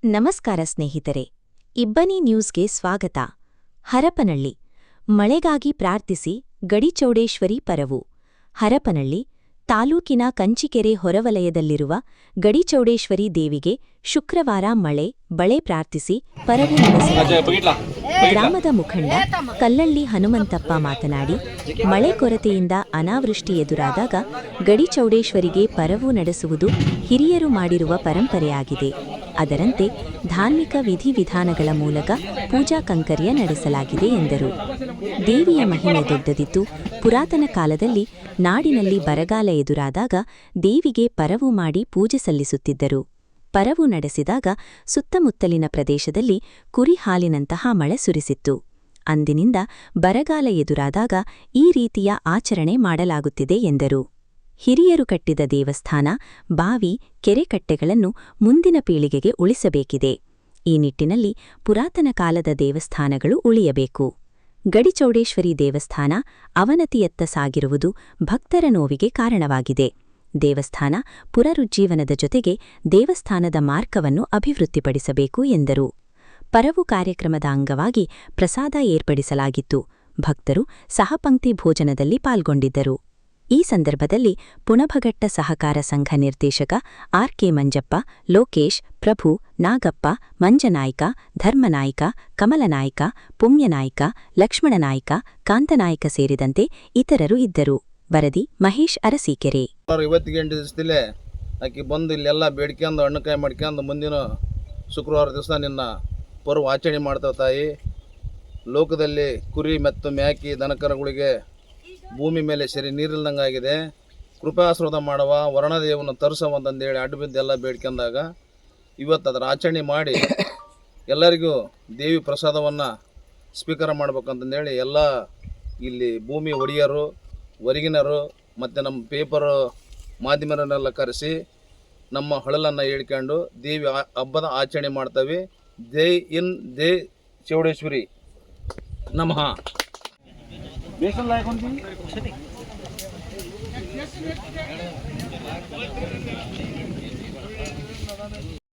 ನಮಸ್ಕಾರ ಸ್ನೇಹಿತರೆ, ಇಬ್ಬನಿ ನ್ಯೂಸ್ಗೆ ಸ್ವಾಗತ. ಹರಪನಹಳ್ಳಿ ಮಳೆಗಾಗಿ ಪ್ರಾರ್ಥಿಸಿ ಗಡಿಚೌಡೇಶ್ವರಿ ಪರವು. ಹರಪನಹಳ್ಳಿ ತಾಲೂಕಿನ ಕಂಚಿಕೆರೆ ಹೊರವಲಯದಲ್ಲಿರುವ ಗಡಿಚೌಡೇಶ್ವರಿ ದೇವಿಗೆ ಶುಕ್ರವಾರ ಮಳೆ ಬಳೆ ಪ್ರಾರ್ಥಿಸಿ ಪರವು ನಡೆಸಲಾಯಿತು. ಗ್ರಾಮದ ಮುಖಂಡ ಕಲ್ಲಳ್ಳಿ ಹನುಮಂತಪ್ಪ ಮಾತನಾಡಿ, ಮಳೆ ಕೊರತೆಯಿಂದ ಅನಾವೃಷ್ಟಿ ಎದುರಾದಾಗ ಗಡಿಚೌಡೇಶ್ವರಿಗೆ ಪರವು ನಡೆಸುವುದು ಹಿರಿಯರು ಮಾಡಿರುವ ಪರಂಪರೆಯಾಗಿದೆ. ಅದರಂತೆ ಧಾರ್ಮಿಕ ವಿಧಿವಿಧಾನಗಳ ಮೂಲಕ ಪೂಜಾ ಕೈಂಕರ್ಯ ನಡೆಸಲಾಗಿದೆ ಎಂದರು. ದೇವಿಯ ಮಹಿಮೆ ದೊಡ್ಡದಿದ್ದು, ಪುರಾತನ ಕಾಲದಲ್ಲಿ ನಾಡಿನಲ್ಲಿ ಬರಗಾಲ ಎದುರಾದಾಗ ದೇವಿಗೆ ಪರವು ಮಾಡಿ ಪೂಜೆ ಸಲ್ಲಿಸುತ್ತಿದ್ದರು. ಪರವು ನಡೆಸಿದಾಗ ಸುತ್ತಮುತ್ತಲಿನ ಪ್ರದೇಶದಲ್ಲಿ ಕುರಿ ಹಾಲಿನಂತಹ ಮಳೆ ಸುರಿಸಿತ್ತು. ಅಂದಿನಿಂದ ಬರಗಾಲ ಎದುರಾದಾಗ ಈ ರೀತಿಯ ಆಚರಣೆ ಮಾಡಲಾಗುತ್ತಿದೆ ಎಂದರು. ಹಿರಿಯರು ಕಟ್ಟಿದ ದೇವಸ್ಥಾನ, ಬಾವಿ, ಕೆರೆಕಟ್ಟೆಗಳನ್ನು ಮುಂದಿನ ಪೀಳಿಗೆಗೆ ಉಳಿಸಬೇಕಿದೆ. ಈ ನಿಟ್ಟಿನಲ್ಲಿ ಪುರಾತನ ಕಾಲದ ದೇವಸ್ಥಾನಗಳು ಉಳಿಯಬೇಕು. ಗಡಿಚೌಡೇಶ್ವರಿ ದೇವಸ್ಥಾನ ಅವನತಿಯತ್ತ ಸಾಗಿರುವುದು ಭಕ್ತರ ನೋವಿಗೆ ಕಾರಣವಾಗಿದೆ. ದೇವಸ್ಥಾನ ಪುನರುಜ್ಜೀವನದ ಜೊತೆಗೆ ದೇವಸ್ಥಾನದ ಮಾರ್ಗವನ್ನು ಅಭಿವೃದ್ಧಿಪಡಿಸಬೇಕು ಎಂದರು. ಪರವು ಕಾರ್ಯಕ್ರಮದ ಅಂಗವಾಗಿ ಪ್ರಸಾದ ಏರ್ಪಡಿಸಲಾಗಿತ್ತು. ಭಕ್ತರು ಸಹಪಂಕ್ತಿ ಭೋಜನದಲ್ಲಿ ಪಾಲ್ಗೊಂಡಿದ್ದರು. ಈ ಸಂದರ್ಭದಲ್ಲಿ ಪುಣಭಘಟ್ಟ ಸಹಕಾರ ಸಂಘ ನಿರ್ದೇಶಕ ಆರ್.ಕೆ. ಮಂಜಪ್ಪ, ಲೋಕೇಶ್, ಪ್ರಭು, ನಾಗಪ್ಪ, ಮಂಜನಾಯ್ಕ, ಧರ್ಮನಾಯ್ಕ, ಕಮಲನಾಯ್ಕ, ಪುಣ್ಯನಾಯ್ಕ, ಲಕ್ಷ್ಮಣನಾಯ್ಕ, ಕಾಂತನಾಯ್ಕ ಸೇರಿದಂತೆ ಇತರರು ಇದ್ದರು. ವರದಿ ಮಹೇಶ್ ಅರಸೀಕೆರೆ. ಇವತ್ತಿಗೆ 8 ದಿವಸದಲ್ಲೇ ಆಕೆ ಬಂದು ಇಲ್ಲೆಲ್ಲ ಬೇಡ್ಕೊಂಡು ಹಣ್ಣುಕಾಯಿ ಮಾಡ್ಕೊಂಡು ಮುಂದಿನ ಶುಕ್ರವಾರ ದಿವಸ ನಿನ್ನ ಪರ್ವ ಆಚರಣೆ ಮಾಡ್ತಾವೆ. ತಾಯಿ, ಲೋಕದಲ್ಲಿ ಕುರಿ ಮತ್ತು ಮ್ಯಾಕಿ ದನಕರಗಳಿಗೆ ಭೂಮಿ ಮೇಲೆ ಸರಿ ನೀರಿಲ್ದಂಗಾಗಿದೆ. ಕೃಪಾಶ್ರವದ ಮಾಡುವ ವರ್ಣದೇವನ ತರಿಸವಂತಂದೇಳಿ ಅಡ್ಡು ಬಿದ್ದೆಲ್ಲ ಬೇಡ್ಕೊಂಡಾಗ ಇವತ್ತು ಅದರ ಆಚರಣೆ ಮಾಡಿ ಎಲ್ಲರಿಗೂ ದೇವಿ ಪ್ರಸಾದವನ್ನು ಸ್ವೀಕಾರ ಮಾಡ್ಬೇಕಂತಂದೇಳಿ ಎಲ್ಲ ಇಲ್ಲಿ ಭೂಮಿ ಒಡೆಯರು, ಹೊರಗಿನರು ಮತ್ತು ನಮ್ಮ ಪೇಪರು ಮಾಧ್ಯಮರನ್ನೆಲ್ಲ ಕರೆಸಿ ನಮ್ಮ ಹೊಳಲನ್ನು ಹೇಳ್ಕೊಂಡು ದೇವಿ ಹಬ್ಬದ ಆಚರಣೆ ಮಾಡ್ತೇವೆ. ಜೈ ಚೌಡೇಶ್ವರಿ ನಮಃ.